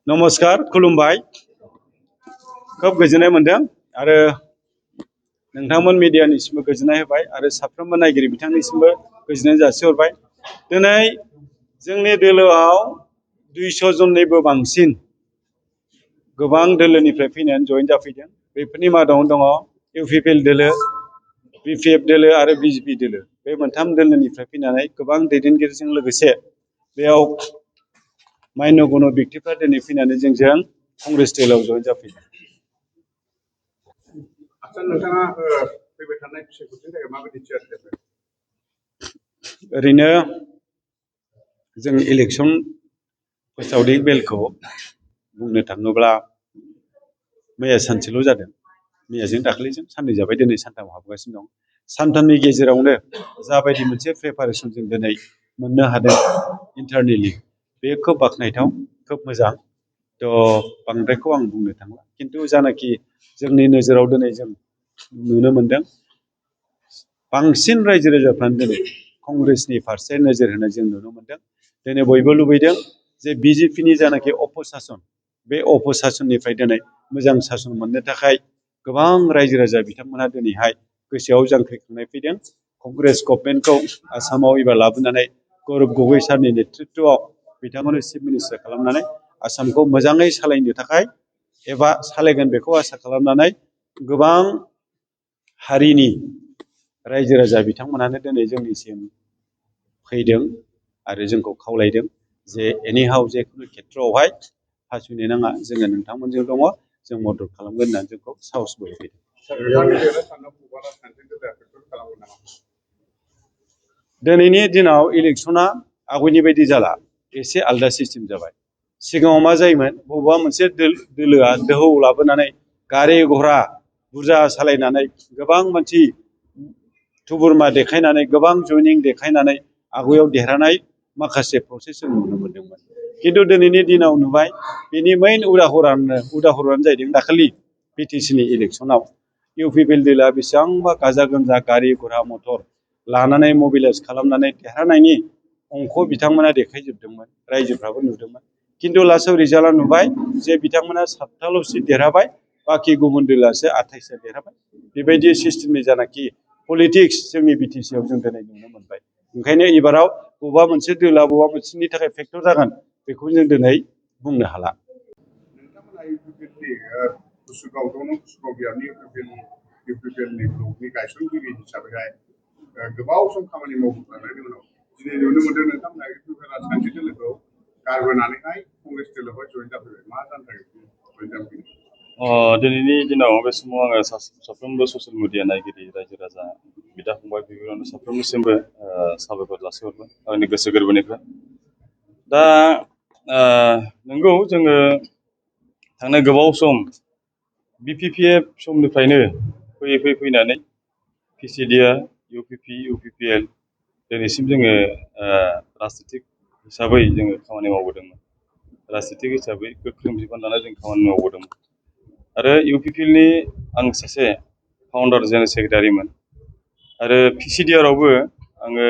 नमस्कार खुलुमबाय खोब गोजोननाय मोनदों आरो नोंथांमोन मिडियानिसिमबो गोजोननाय होबाय आरो साफ्रोमबो नायगिरि बिथांनिसिमबो गोजोननाय जासिहरबाय। दिनै जोंनि दोलोआव 200 जननिबो बांसिन गोबां दोलोनिफ्राय फैनानै जइन जाफैदों। बेफोरनि मादावनो दङ इउपिपिएल दोलो, बिपिएफ दोलो आरो बिजेपि दोलो। बे मोनथाम दोलोनिफ्राय फैनानै गोबां दैदेनगिरिजों लोगोसे बेयाव मान्यगण्य व्यक्तिफ्रा दिनै फैनानै जोंजों कंग्रेस दोलोआव जइन जाफैदों। ओरैनो जों इलेक्सन फोसावदिं बेलखौ बुंनो थाङोब्ला मैया सानसेल' जादों। मैयाजों दाख्लैजों साननै जाबाय, दिनै सानथाम हाबगासिनो दं। सानथामनि गेजेरावनो जाबायदि मोनसे प्रिपारेसन जों दिनै मोननो हादों इन्टारनेलि, बे खोब बाख्नायथाव, खोब मोजां। बांद्रायखौ आं बुंनो थांला, खिन्थु जानाखि जोंनि नोजोराव दिनै जों नुनो मोनदों बांसिन रायजो राजाफ्रानो दिनै कंग्रेसनि फारसे नोजोर होनाय जों नुनो मोनदों। दिनै बयबो लुबैदों जे बिजेपिनि जानाखि अपसासन, बे अपसासननिफ्राय दिनै मोजां सासन मोननो थाखाय गोबां रायजो राजा बिथांमोनहा दिनैहाय गोसोआव जांख्रिखांनाय फैदों। कंग्रेस गभर्नमेन्टखौ आसामाव एबार लाबोनानै गौरब गगৈ सारनि नेतृत्वआव बिथांमोनखौ चिफ मिनिस्टार खालामनानै आसामखौ मोजाङै सालायनो थाखाय एबा सालायगोन बेखौ आसा खालामनानै गोबां हारिनि रायजो राजा बिथांमोनानो दिनै जोंनिसिम फैदों आरो जोंखौ खावलायदों जे एनिहाउ जेखुनु खेथ्रआवहाय फासयनो नाङा, जोङो नोंथांमोनजों दङ, जों मदद खालामगोन होननानै जोंखौ साहसबो होफैदों। दिनैनि दिनाव इलेक्सना आवगायनि बायदि जाला, एसे आलदा सिस्टेम जाबाय। सिगाङाव मा जायोमोन, बबेबा मोनसे दोलोआ दोहौ लाबोनानै गारि घरा बुरजा सालायनानै गोबां मानसि थुबुरमा देखायनानै गोबां जयनिं देखायनानै आवगायाव देरहानाय माखासे प्रसेस जों नुनो मोन्दोंमोन। खिन्थु दिनैनि दिनाव नुबाय बेनि मेइन उदाहरनानो जाहैदों दाखालि बिटिसिनि इलेक्सनाव इउपिपिएल दोलोआ बेसेबांबा गाजा गोमजा गारि घरा मटर लानानै मबिलाइज खालामनानै देरहानायनि अंख बिथांमोना देखायजोबदोंमोन, रायजोफ्राबो नुदोंमोन। खिन्थु लास्टआव रिजाल्टआ नुबाय जे बिथांमोना 7थाल' सिट देरहाबाय, बाखि गुबुन दोलोआसो 28टा देरहाबाय। बेबायदि सिस्टेमनि जानाखि पलिटिक्स जोंनि बिटिसिआव जों दिनै नुनो मोनबाय। ओंखायनो एबाराव बबेबा मोनसे दोलोआ बबेबा मोनसेनि थाखाय फेक्टर जागोन बेखौ जों दिनै बुंनो हाला। गोबाव सम खामानि मावबोखांनायनि उनाव दिनै नुनो मोनदों नोंथांमोना इउपिपिएल राजखान्थि दोलोखौ गारबोनानैहाय कंग्रेस दोलोआवहाय जइन जाफैबाय। मा जानो थाखाय जइन जाफैदों? दिनैनि दिनाव बे समाव आङो साफ्रोमबो ससियेल मिडिया नायगिरि रायजो राजा बिदा फंबाय बिबोनांफोर साफ्रोमनिसिमबो साबायखर जासिहरबाय आंनि गोसो गोरबोनिफ्राय। दा नंगौ, जोङो थांनाय गोबाव सम बिपिपिएफ समनिफ्रायनो फैयै फैनानै पिसिडिआ इउपिपि इउपिपिएल दिनैसिम जोङो राजनितिक हिसाबै जोङो खामानि मावबोदोंमोन। राजनितिक हिसाबै गोख्रों बिबान लानानै जों खामानि मावबोदोंमोन। आरो इउपिपिएलनि आं सासे फाउन्डार जेनेरेल सेक्रेटारिमोन आरो पिसिडिआरआवबो आङो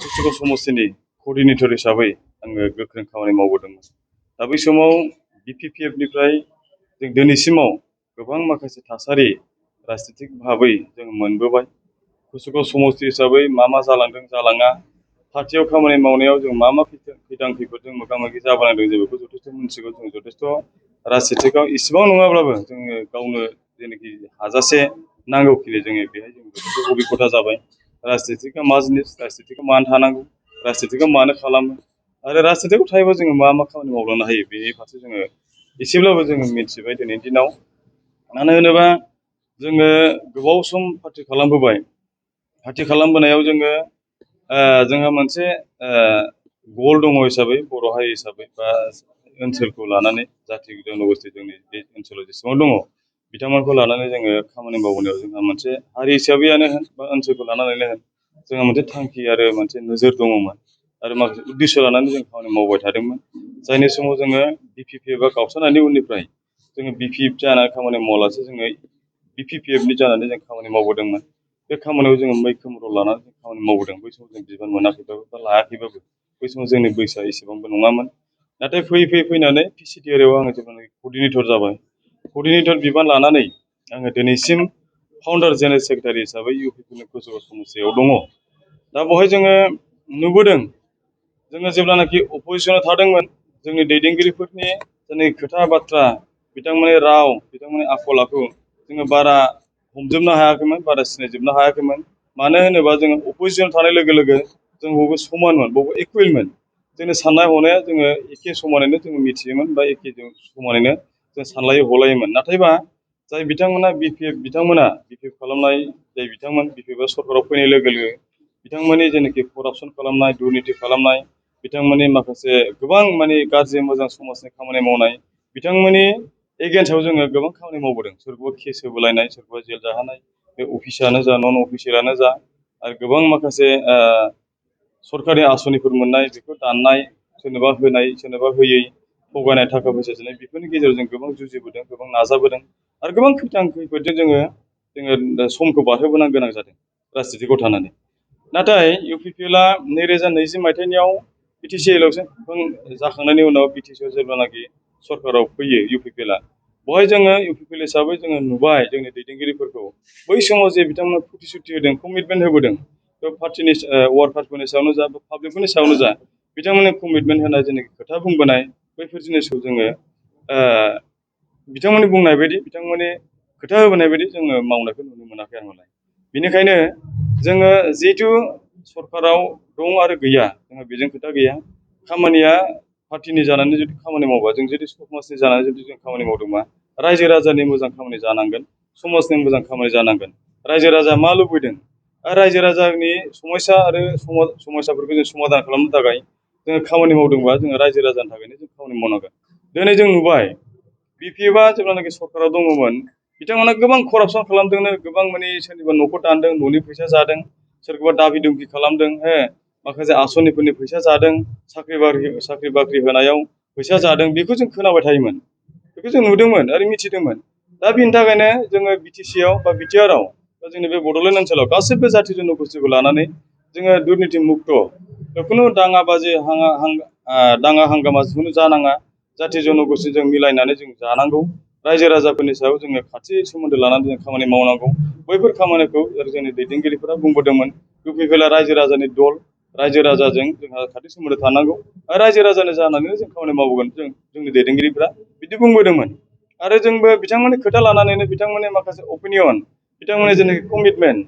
कुसुगाव समस्तिनि कअर्डिनेटर हिसाबै आङो गोख्रों खामानि मावबोदोंमोन। दा बै समाव बिपिपिएफनिफ्राय जों दिनैसिमाव गोबां माखासे थासारि राजनितिक भाबै जों मोनबोबाय। कुसुगाव समस्ति हिसाबै मा जालांदों जालाङा, पार्टियाव खामानि मावनायाव जों मा खैदां खैफोदजों मोगा मोगि जाबोनांदों जों बेखौ जथेस्थ' मिन्थिगौ। जों जथेस्थ' राजनितिकआव इसेबां नङाब्लाबो जोङो गावनो जेनाखि हाजासे नांगौखिनि जोङो बेहाय जों जथेस्थ' अबिगथा जाबाय। राजनितिकआ मा जिनिस, राजनितिकआव मानो थानांगौ, राजनितिकआव मानो खालामो आरो राजनितिकआव थायोबा जोङो मा खामानि मावलांनो हायो, बेनि फारसे जोङो एसेब्लाबो जोङो मिथिबाय दिनैनि दिनाव। मानो होनोबा जोङो गोबाव सम पार्टि खालामबोबाय। पार्टि खालामबोनायाव जोंहा मोनसे गल दङ हिसाबै बर' हारि हिसाबै बा ओनसोलखौ लानानै जाथि जन'गोष्ठि जोंनि बे ओनसोलाव जेसेबां दङ बिथांमोनखौ लानानै जोङो खामानि मावबोनायाव जोंहा मोनसे हारि हिसाबैयानो होन बा ओनसोलखौ लानानैनो होन जोंहा मोनसे थांखि आरो मोनसे नोजोर दङमोन आरो माखासे उद्देश्य लानानै जों खामानि मावबाय थादोंमोन। जायनि समाव जोङो बिपिपिएफआ गावस्रानायनि उननिफ्राय जोङो बिपिएफ जानानै खामानि मावालासे जोङो बिपिपिएफनि जानानै जों खामानि मावबोदोंमोन। बे खामानियाव जोङो मैखोम रल लानानै जों खामानि मावबोदों। बै समाव जों बिबान मोनाखैबाबो बा लायाखैबाबो बै समाव जोंनि बैसोआ एसेबांबो नङामोन। नाथाय फैयै फैनानै पिसिडि एरियायाव आङो जेब्लानाखि कअर्डिनेटर जाबाय, कअर्डिनेटर बिबान लानानै आङो दिनैसिम फाउन्डार जेनेरेल सेक्रेटारि हिसाबै इउपिपिएल गोजौ समस्यायाव दङ। दा बेवहाय जोङो नुबोदों, जोङो जेब्लानाखि अपजिसनाव थादोंमोन, जोंनि दैदेनगिरिफोरनि जोंनि खोथा बाथ्रा, बिथांमोननि राव, बिथांमोननि आखल आखु जोङो बारा हमजोबनो हायाखैमोन, बारा सिनायजोबनो हायाखैमोन। मानो होनोबा जोङो अपजिसनाव थानाय लोगो लोगो जों बयबो समानमोन, बयबो इकुवेलमोन। जोंनि साननाय हनाया जोङो एखे समानैनो जोङो मिथियोमोन बा एखे समानैनो जों सानलायो हलायोमोन। नाथायबा जाय बिथांमोना बिपिएफ खालामनाय जाय बिथांमोन बिपिएफआ सरकाराव फैनाय लोगो लोगो बिथांमोननि जेनाखि करापसन खालामनाय, दुर्निति खालामनाय, बिथांमोननि माखासे गोबां माने गाज्रि मोजां समाजनि खामानि मावनाय, बिथांमोननि एगेन्स्टआव जोङो गोबां खामानि मावबोदों। सोरखौबा केस होबोलायनाय, सोरखौबा जेल जाहोनाय, बे अफिसानो जा नन अफिसियेलानो जा, आरो गोबां माखासे सरकारि आसनिफोर मोननाय बेखौ दाननाय, सोरनोबा होनाय, सोरनोबा होयै, थगायनाय, थाखा फैसा सोनाय, बेफोरनि गेजेरजों गोबां जुजिबोदों, गोबां नाजाबोदों आरो गोबां खैफोदजों जोङो समखौ बारहोबोनो गोनां जादों राजनितिकआव थानानै। नाथाय इउपिपिएलआ 2020 मायथाइयाव बिटिसि इलेक्सन जाखांनायनि उनाव बिटिसिआव जेब्लानाखि सरकाराव फैयो इउपिपिएलआ, बेवहाय जोङो इउपिपिएल हिसाबै जोङो नुबाय जोंनि दैदेनगिरिफोरखौ बै समाव जे बिथांमोना प्रतिश्रुति होदों, कमिटमेन्ट होबोदों, बे पार्टिनि वार्कारफोरनि सायावनो जा, पाब्लिकफोरनि सायावनो जा, बिथांमोननि कमिटमेन्ट होनाय जेनाखि खोथा बुंबोनाय, बैफोर जिनिसखौ जोङो बिथांमोननि बुंनाय बायदि, बिथांमोननि खोथा होबोनाय बायदि जोङो मावनायखौ नुनो मोनाखै आरोलाय। बेनिखायनो जोङो जिहेथु सरकाराव दं आरो गैया, जोंहा बेजों खोथा गैया। खामानिया पार्टिनि जानानै जुदि खामानि मावबा, जों जुदि समाजनि जानानै जुदि जों खामानि मावदोंबा, रायजो राजानि मोजां खामानि जानांगोन, समाजनि मोजां खामानि जानांगोन। रायजो राजा मा लुबैदों, रायजो राजानि समस्या आरो समस्याफोरखौ जों समाधान खालामनो थाखाय जोङो खामानि मावदोंबा, जोङो रायजो राजानि थाखायनो जों खामानि मावनांगोन। दिनै जों नुबाय बिपिएफआ जेब्लानाखि सरकाराव दङमोन, बिथांमोना गोबां करापसन खालामदोंनो, गोबां माने सोरनिबा न'खौ दानदों, न'नि फैसा जादों, सोरखौबा दाबि दुमखि खालामदों, माखासे आसनिफोरनि फैसा जादों, साख्रि बाख्रि होनायाव फैसा जादों, बेखौ जों खोनाबाय थायोमोन, बेखौ जों नुदोंमोन आरो मिथिदोंमोन। दा बिनि थाखायनो जोङो बिटिसिआव बा बिटिआरआव बा जोंनि बे बड'लेण्ड ओनसोलाव गासैबो जाथि जन'गोष्ठीखौ लानानै जोङो दुर्निति मुक्त, खुनु दाङाबाजि दाङा हांगामा जिखुनु जानाङा, जाथि जन'गोष्ठीजों जों मिलायनानै जों जानांगौ, रायजो राजाफोरनि सायाव जोङो खाथि सोमोन्दो लानानै जों खामानि मावनांगौ। बैफोर खामानिखौ जोंनि दैदेनगिरिफोरा बुंबोदोंमोन। इउपिपिएलआ रायजो राजानि दल, रायजो राजाजों जोंहा खाथि सोमोन्दो थानांगौ, आरो रायजो राजानि जानानैनो जों खामानि मावगोन, जोंनि दैदेनगिरिफ्रा बिदि बुंबोदोंमोन। आरो जोंबो बिथांमोननि खोथा लानानैनो, बिथांमोननि माखासे अपिनियन, बिथांमोननि जेनाखि कमिटमेन्ट,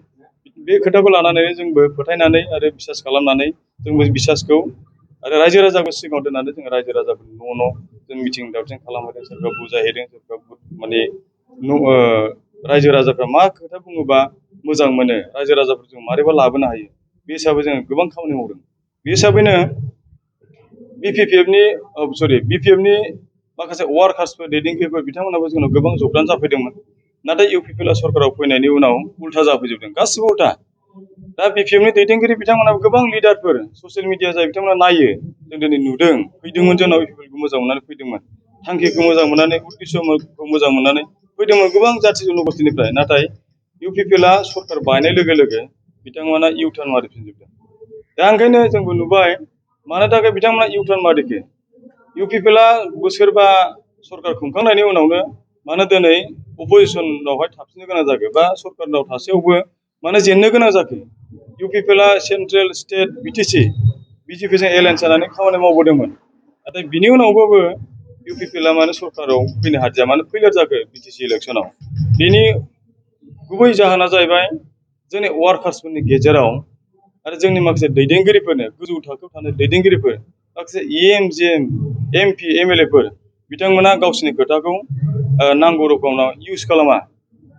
बे खोथाखौ लानानैनो जोंबो फोथायनानै आरो बिसास खालामनानै जोंबो बिसासखौ आरो रायजो राजाखौ सिगाङाव दोननानै जों रायजो राजाफोरनि न' जों मिथिं दावथिं खालामहैदों, सोरबा बुजायहैदों, सोरबा माने रायजो राजाफ्रा मा खोथा बुङोबा मोजां मोनो, रायजो राजाफोरखौ जों मारैबा लाबोनो हायो, बे हिसाबै जोङो गोबां खामानि मावदों। बे हिसाबैनो बिपिएफनि माखासे वार्कार्सफोर, दैदेनगिरिफोर, बिथांमोनाबो जोंनाव गोबां जगदान जाफैदोंमोन। नाथाय इउपिपिएलआ सरकाराव फैनायनि उनाव उल्था जाफैजोबदों, गासिबो उल्था। दा बिपिएफनि दैदेनगिरि बिथांमोनाबो गोबां लिडारफोर, ससियेल मिडिया जाय बिथांमोना नायो, जों दिनै नुदों, फैदोंमोन जोंनाव, इउपिपिएलखौ मोजां मोननानै फैदोंमोन, थांखिखौ मोजां मोननानै, उद्देश्यखौ मोजां मोननानै फैदोंमोन गोबां जाथि जन'गोष्ठीनिफ्राय। नाथाय इउपिपिएलआ सरकार बायनाय लोगो लोगो बिथांमोना इउटार्न मारिफिनजोबदों। दा ओंखायनो जोंबो नुबाय, मानो थाखाय बिथांमोना इउटार्न मारिखो। इउपिपिएलआ बोसोरबा सरकार खुंखांनायनि उनावनो मानो दिनै अपजिसनावहाय थाफिननो गोनां जाखो, बा सरकारनाव थासेयावबो मानो जेननो गोनां जाखो। इउपिपिएलआ सेन्ट्रेल, स्टेट, बिजेपिजों एलायन्स जानानै खामानि मावबोदोंमोन। नाथाय बिनि उनावबाबो इउपिपिएलआ मानो सरकाराव फैनो हादिया, मानो फेलियर जाखो बिटिसि इलेक्सनाव। बेनि गुबै जाहोना जाहैबाय जोंनि वार्कार्सफोरनि गेजेराव आरो जोंनि माखासे दैदेनगिरिफोरनो, गोजौ थाखोआव थानाय दैदेनगिरिफोर, माखासे जिएम, एमपि, एमएलएफोर, बिथांमोना गावसिनि खोथाखौ नांगौ रोखोमाव इउज खालामा,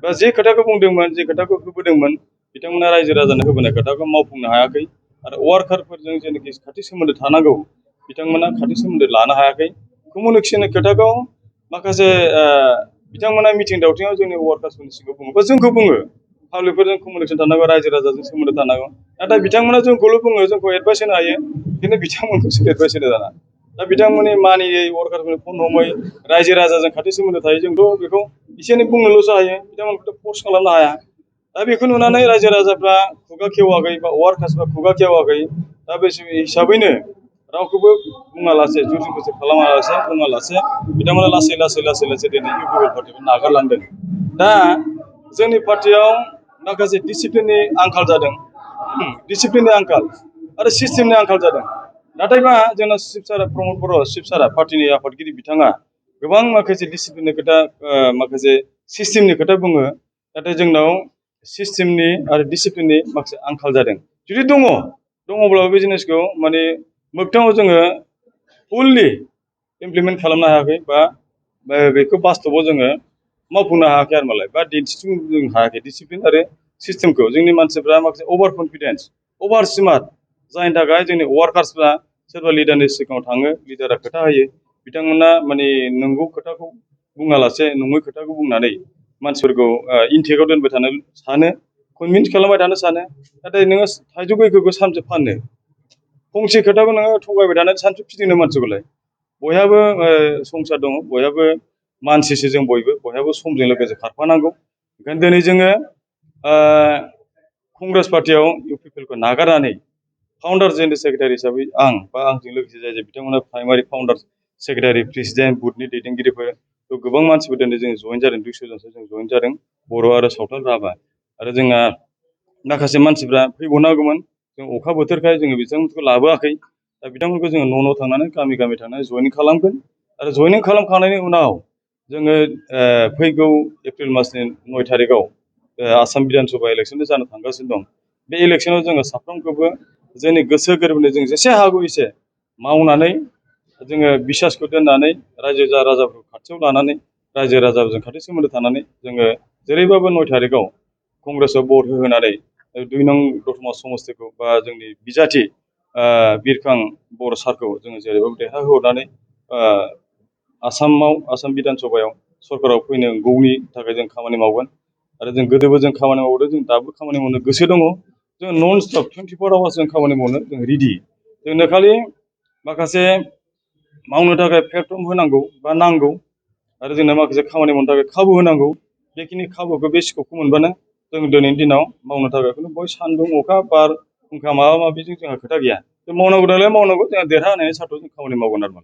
बा जे खोथाखौ बुंदोंमोन, जे खोथाखौ होबोदोंमोन, बिथांमोना रायजो राजानो होबोनाय खोथाखौ मावफुंनो हायाखै। आरो वार्कारफोरजों जेनाखि खाथि सोमोन्दो थानांगौ, बिथांमोना खाथि सोमोन्दो लानो हायाखै। कमिउनिकेसननि खोथाखौ माखासे बिथांमोना मिथिं दावथिङाव जोंनि वार्कार्सफोरनि सिगाङाव बुङो, बा जोंखौ बुङो, पाब्लिकफोरजों कमिउनिकेसन थानांगौ, रायजो राजाजों सोमोन्दो थानांगौ। नाथाय बिथांमोना जोंखौल' बुङो, जोंखौ एडभाइस होनो हायो, खिन्थु बिथांमोनखौसो एडभाइस होनो दाना। दा बिथांमोननि मानियै, वार्कारफोरनि फन हमै, रायजो राजाजों खाथि सोमोन्दो थायो, जोंथ' बेखौ एसे एनै बुंनोल'सो हायो, बिथांमोनखौथ' फर्स खालामनो हाया। दा बेखौ नुनानै रायजो राजाफ्रा खुगा खेवाखै बा वार्कार्सफ्रा खुगा खेवाखै। दा बे हिसाबैनो रावखौबो बुङालासे जुजिबुजि खालामालासे बुङालासे बिथांमोना लासै दिनै इउपिपिएल पार्टिखौ नागारलांदों। दा जोंनि पार्टियाव माखासे डिसिप्लिननि आंखाल जादों, डिसिप्लिननि आंखाल आरो सिस्टेमनि आंखाल जादों। नाथायबा जोंना चिफ सारा प्रमद बर' चिफ सारा पार्टिनि आफादगिरि बिथाङा गोबां माखासे डिसिप्लिननि खोथा माखासे सिस्टेमनि खोथा बुङो। नाथाय जोंनाव सिस्टेमनि आरो डिसिप्लिननि माखासे आंखाल जादों। जुदि दङब्लाबो बे जिनिसखौ माने मोगथाङाव जोङो फुललि इमप्लिमेन्ट खालामनो हायाखै बा बेखौ बास्तबाव जोङो मावफुंनो हायाखै आरो मालाय बा दिन्थिफुंनो जों हायाखै डिसिप्लिन आरो सिस्टेमखौ। जोंनि मानसिफ्रा माखासे अभार कनफिडेन्स, अभार स्मार्ट, जायनि थाखाय जोंनि वार्कार्सफ्रा सोरबा लिडारनि सिगाङाव थाङो, लिडारा खोथा होयो, बिथांमोना माने नंगौ खोथाखौ बुङालासे नङै खोथाखौ बुंनानै मानसिफोरखौ इनटेकआव दोनबाय थानो सानो, कनभिन्स खालामबाय थानो सानो। नाथाय नोङो थाइजौ गयखौबो सानसे फाननो, फंसे खोथाखौ नोङो थगायबाय थानो सानसे फिदिंनो मानसिखौलाय। बयहाबो संसार दङ, बयहाबो मानसिसो जों बयहाबो समजों लोगोसे खारफानांगौ। ओंखायनो दिनै जोङो कंग्रेस पार्टियाव इउपिपिएलखौ नागारनानै फाउन्डार जेनेरेल सेक्रेटारि हिसाबै आंजों लोगोसे जाय बिथांमोना प्राइमारि फाउन्डार सेक्रेटारि, प्रेसिडेन्ट, बुथनि दैदेनगिरिफोर गोबां मानसिफोर दिनै जों जइन जादों, 200 जनसो जों जइन जादों, बर' आरो सावथाल राभा। आरो जोंहा माखासे मानसिफ्रा फैबावनांगौमोन, जों अखा बोथोरखाय जोङो बिथांमोनखौ लाबोआखै। दा बिथांमोनखौ जोङो न' थांनानै गामि थांनानै जइनिं खालामगोन। आरो जइनिं खालामखांनायनि उनाव जोङो फैगौ एप्रिल मासनि 9 थारिखआव आसाम बिधान सभा इलेक्सन जानो थांगासिनो दं। बे इलेक्सनाव जोङो साफ्रोमखौबो जोंनि गोसो गोरबोनि जों जेसे हागौ एसे मावनानै जोङो बिसासखौ दोननानै रायजो राजाफोरखौ खाथियाव लानानै रायजो राजाफोरजों खाथि सोमोन्दो थानानै जोङो जेरैबाबो 9 थारिखआव कंग्रेसआव भट होनानै 2 नं दतमा समस्तिखौ बा जोंनि बिजाथि बिरखां बर' सारखौ जोङो जेरैबाबो देरहाहोहरनानै आसाम बिधान सभायाव सरकाराव फैनांगौनि थाखाय जों खामानि मावगोन। आरो जों गोदोबो जों खामानि मावदों, जों दाबो खामानि मावनो गोसो दङ। जों नन स्टप 24 आवार्स जों खामानि मावनो जों रेडि। जोंनो खालि माखासे मावनो थाखाय प्लेटफर्म होनांगौ बा नांगौ, आरो जोंनो माखासे खामानि मावनो थाखाय खाबु होनांगौ। बेखिनि खाबुखौ, बे स्कपखौ मोनबानो जों दिनैनि दिनाव मावनो थाखाय बय सान्दुं अखा बार फुंखा माबा माबिजों जोंहा खोथा गैया। जों मावनांगौ नालाय मावनांगौ, जोंहा देरहाहोनायनि सार्थ'आव जों खामानि मावगोन आरो।